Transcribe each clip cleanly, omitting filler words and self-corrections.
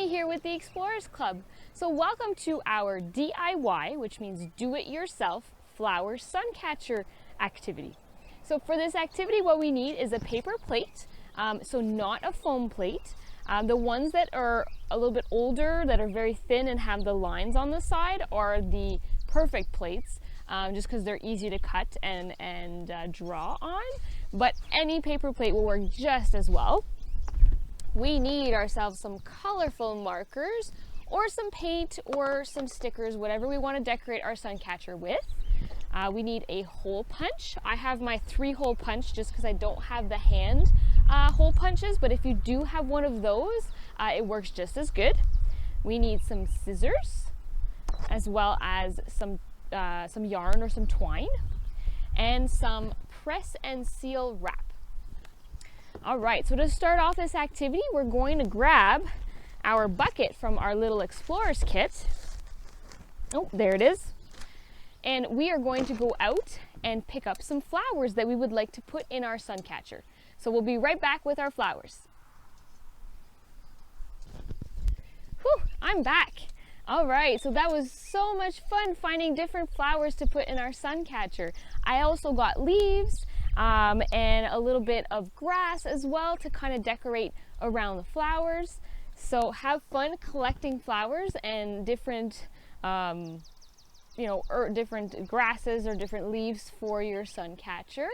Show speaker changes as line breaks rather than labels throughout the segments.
Amy here with the Explorers Club. So welcome to our DIY, which means do-it-yourself, flower suncatcher activity. So for this activity, what we need is a paper plate, so not a foam plate. The ones that are a little bit older, that are very thin and have the lines on the side are the perfect plates, just because they're easy to cut and draw on. But any paper plate will work just as well. We need ourselves some colorful markers or some paint or some stickers, whatever we want to decorate our sun catcher with. We need a hole punch. I have my 3-hole punch just because I don't have the hand hole punches, but if you do have one of those, it works just as good. We need some scissors, as well as some yarn or some twine, and some press and seal wrap. All right, so to start off this activity, we're going to grab our bucket from our little Explorers kit. Oh, there it is. And we are going to go out and pick up some flowers that we would like to put in our sun catcher. So we'll be right back with our flowers. Whew, I'm back. All right, so that was so much fun finding different flowers to put in our sun catcher. I also got leaves and a little bit of grass as well to kind of decorate around the flowers. So have fun collecting flowers and different, different grasses or different leaves for your sun catcher.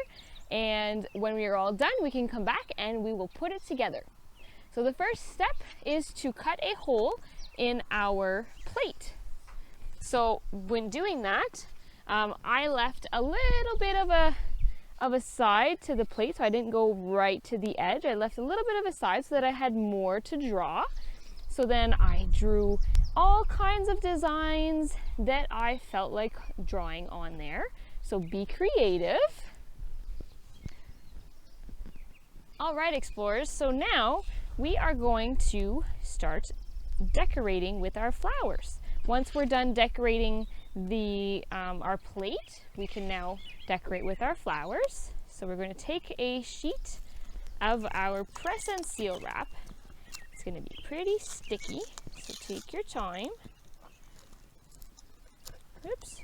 And when we are all done, we can come back and we will put it together. So the first step is to cut a hole in our plate. So when doing that, I left a little bit of a side to the plate, so I didn't go right to the edge. I left a little bit of a side so that I had more to draw. So then I drew all kinds of designs that I felt like drawing on there. So be creative. All right, explorers, so now we are going to start decorating with our flowers. Once we're done decorating our plate, we can now decorate with our flowers. So we're going to take a sheet of our press and seal wrap. It's going to be pretty sticky, so take your time. Oops.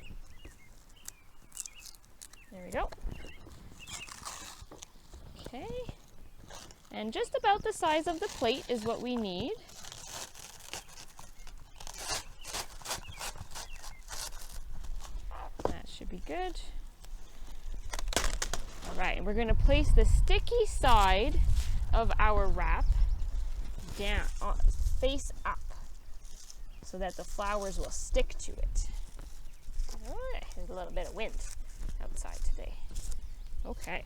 There we go. Okay. And just about the size of the plate is what we need. That should be good. All right, we're going to place the sticky side of our wrap down, face up, so that the flowers will stick to it. Oh, there's a little bit of wind outside today. Okay,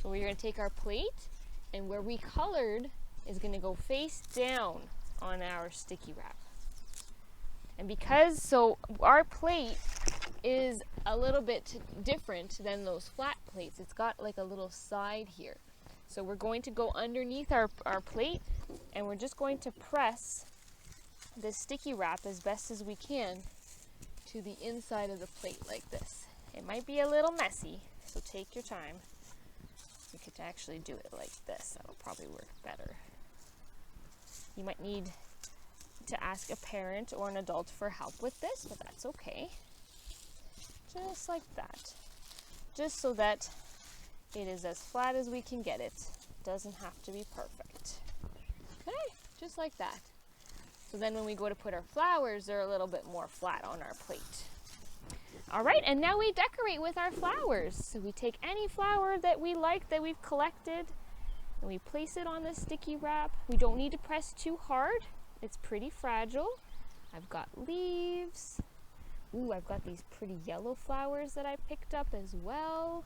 so we're going to take our plate, and where we colored is going to go face down on our sticky wrap. And so our plate is a little bit different than those flat plates. It's got like a little side here. So we're going to go underneath our plate, and we're just going to press the sticky wrap as best as we can to the inside of the plate like this. It might be a little messy, so take your time. You could actually do it like this. That'll probably work better. You might need to ask a parent or an adult for help with this, but that's okay. Just like that. Just so that it is as flat as we can get it. Doesn't have to be perfect. Okay, just like that. So then when we go to put our flowers, they're a little bit more flat on our plate. All right, and now we decorate with our flowers. So we take any flower that we like that we've collected, and we place it on the sticky wrap. We don't need to press too hard. It's pretty fragile. I've got leaves. Ooh, I've got these pretty yellow flowers that I picked up as well.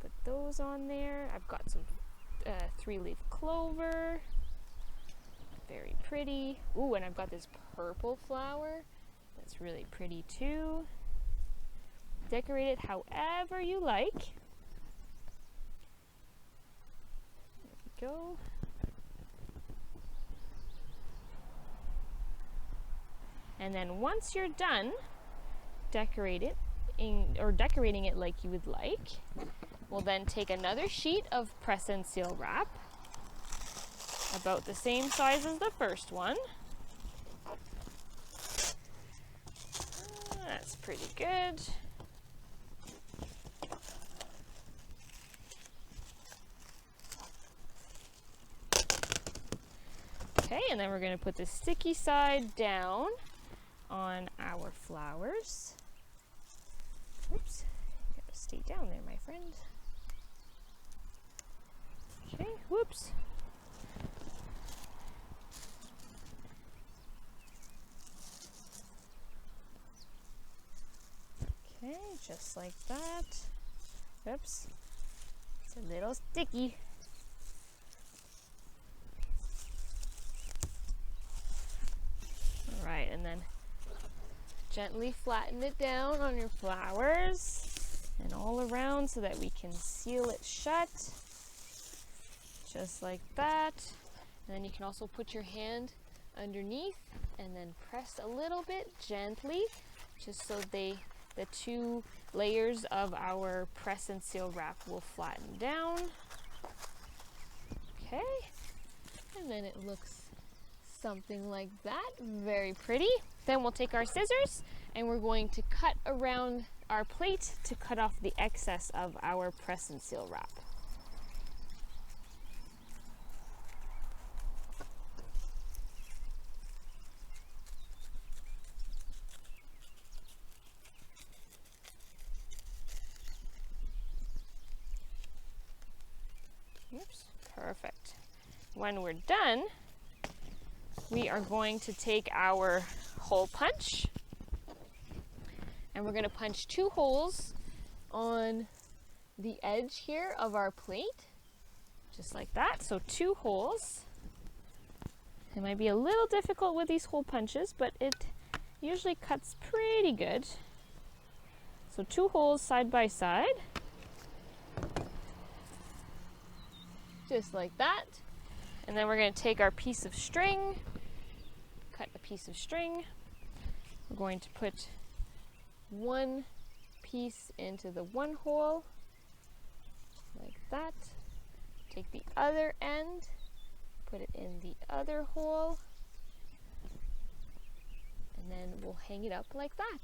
Put those on there. I've got some 3-leaf clover. Very pretty. Ooh, and I've got this purple flower. That's really pretty too. Decorate it however you like. There we go. And then once you're done, decorating it like you would like, we'll then take another sheet of press and seal wrap, about the same size as the first one. pretty good. Okay, and then we're going to put the sticky side down on our flowers. Oops, you gotta stay down there, my friend. Okay, whoops. Okay, just like that. Oops, it's a little sticky. All right, and then gently flatten it down on your flowers and all around so that we can seal it shut. Just like that. And then you can also put your hand underneath and then press a little bit gently, just so the two layers of our press and seal wrap will flatten down. Okay, and then it looks something like that. Very pretty. Then we'll take our scissors and we're going to cut around our plate to cut off the excess of our press and seal wrap. Oops, perfect. When we're done, we are going to take our hole punch and we're going to punch 2 holes on the edge here of our plate, just like that. So 2 holes. It might be a little difficult with these hole punches, but it usually cuts pretty good. So 2 holes side by side, just like that. And then we're going to take our piece of string, cut a piece of string. We're going to put 1 piece into the 1 hole, like that. Take the other end, put it in the other hole, and then we'll hang it up like that.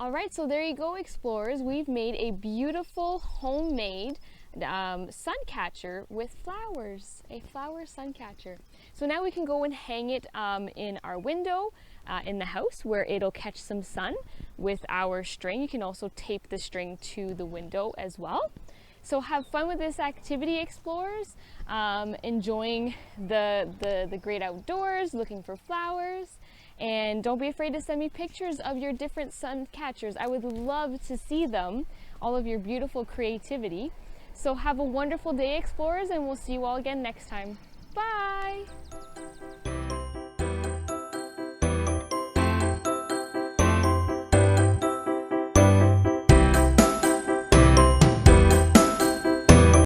All right, so there you go, explorers. We've made a beautiful homemade sun catcher with flowers, a flower sun catcher. So now we can go and hang it in our window in the house where it'll catch some sun with our string. You can also tape the string to the window as well. So have fun with this activity, explorers, enjoying the great outdoors, looking for flowers. And don't be afraid to send me pictures of your different sun catchers. I would love to see them, all of your beautiful creativity. So have a wonderful day, explorers, and we'll see you all again next time. Bye!